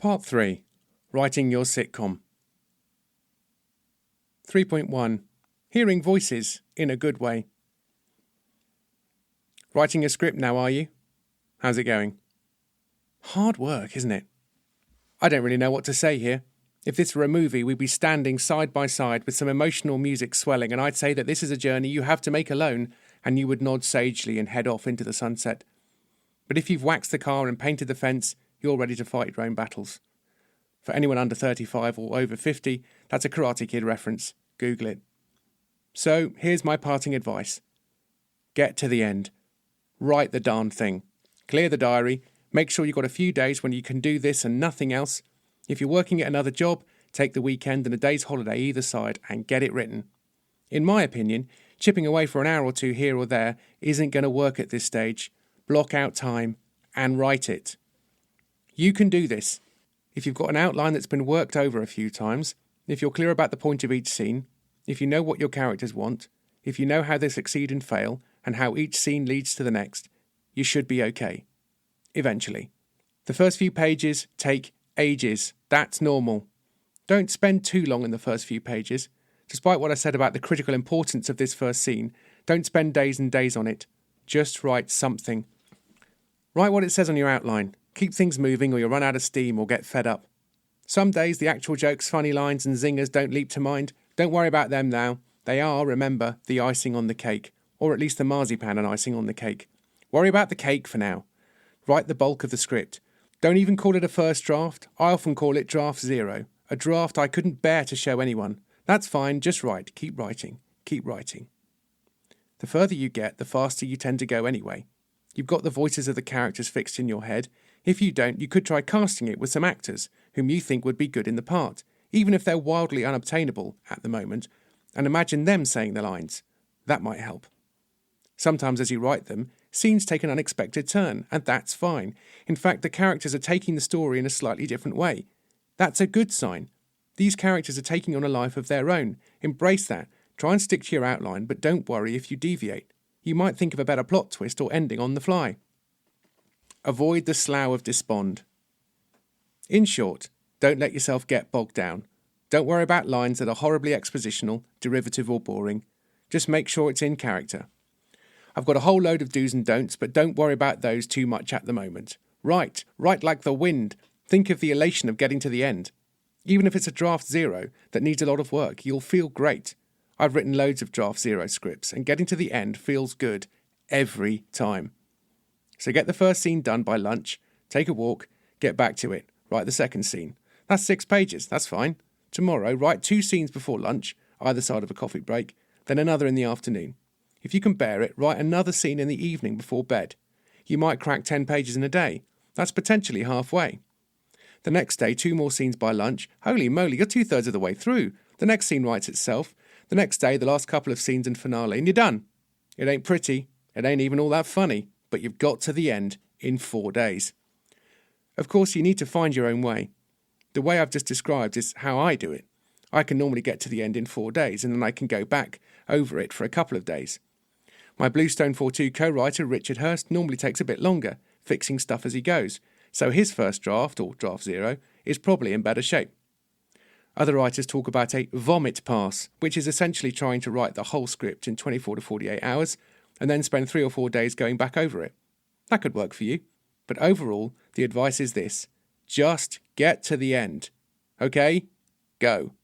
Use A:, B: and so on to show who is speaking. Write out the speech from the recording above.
A: Part 3. Writing Your Sitcom. 3.1. Hearing voices in a good way. Writing a script now, are you? How's it going? Hard work, isn't it? I don't really know what to say here. If this were a movie, we'd be standing side by side with some emotional music swelling, and I'd say that this is a journey you have to make alone, and you would nod sagely and head off into the sunset. But if you've waxed the car and painted the fence, you're ready to fight your own battles. For anyone under 35 or over 50, that's a Karate Kid reference. Google it. So, here's my parting advice. Get to the end. Write the darn thing. Clear the diary. Make sure you've got a few days when you can do this and nothing else. If you're working at another job, take the weekend and a day's holiday either side and get it written. In my opinion, chipping away for an hour or two here or there isn't going to work at this stage. Block out time and write it. You can do this. If you've got an outline that's been worked over a few times, if you're clear about the point of each scene, if you know what your characters want, if you know how they succeed and fail, and how each scene leads to the next, you should be okay. Eventually. The first few pages take ages. That's normal. Don't spend too long in the first few pages. Despite what I said about the critical importance of this first scene, don't spend days and days on it. Just write something. Write what it says on your outline. Keep things moving or you'll run out of steam or get fed up. Some days the actual jokes, funny lines and zingers don't leap to mind. Don't worry about them now. They are, remember, the icing on the cake. Or at least the marzipan and icing on the cake. Worry about the cake for now. Write the bulk of the script. Don't even call it a first draft. I often call it draft 0. A draft I couldn't bear to show anyone. That's fine, just write. Keep writing. Keep writing. The further you get, the faster you tend to go anyway. You've got the voices of the characters fixed in your head. If you don't, you could try casting it with some actors whom you think would be good in the part, even if they're wildly unobtainable at the moment, and imagine them saying the lines. That might help. Sometimes as you write them, scenes take an unexpected turn, and that's fine. In fact, the characters are taking the story in a slightly different way. That's a good sign. These characters are taking on a life of their own. Embrace that. Try and stick to your outline, but don't worry if you deviate. You might think of a better plot twist or ending on the fly. Avoid the slough of despond. In short, don't let yourself get bogged down. Don't worry about lines that are horribly expositional, derivative or boring. Just make sure it's in character. I've got a whole load of do's and don'ts, but don't worry about those too much at the moment. Write like the wind. Think of the elation of getting to the end. Even if it's a draft 0 that needs a lot of work, you'll feel great. I've written loads of draft 0 scripts, and getting to the end feels good every time. So get the first scene done by lunch, take a walk, get back to it, write the second scene. That's 6 pages, that's fine. Tomorrow, write 2 scenes before lunch, either side of a coffee break, then another in the afternoon. If you can bear it, write another scene in the evening before bed. You might crack 10 pages in a day. That's potentially halfway. The next day, 2 more scenes by lunch. Holy moly, you're 2/3 of the way through. The next scene writes itself. The next day, the last couple of scenes and finale, and you're done. It ain't pretty. It ain't even all that funny. But you've got to the end in 4 days. Of course, you need to find your own way. The way I've just described is how I do it. I can normally get to the end in 4 days, and then I can go back over it for a couple of days. My Bluestone 4.2 co-writer, Richard Hurst, normally takes a bit longer, fixing stuff as he goes, so his first draft, or draft 0, is probably in better shape. Other writers talk about a vomit pass, which is essentially trying to write the whole script in 24 to 48 hours, and then spend 3 or 4 days going back over it. That could work for you, but overall, the advice is this. Just get to the end. Okay? Go.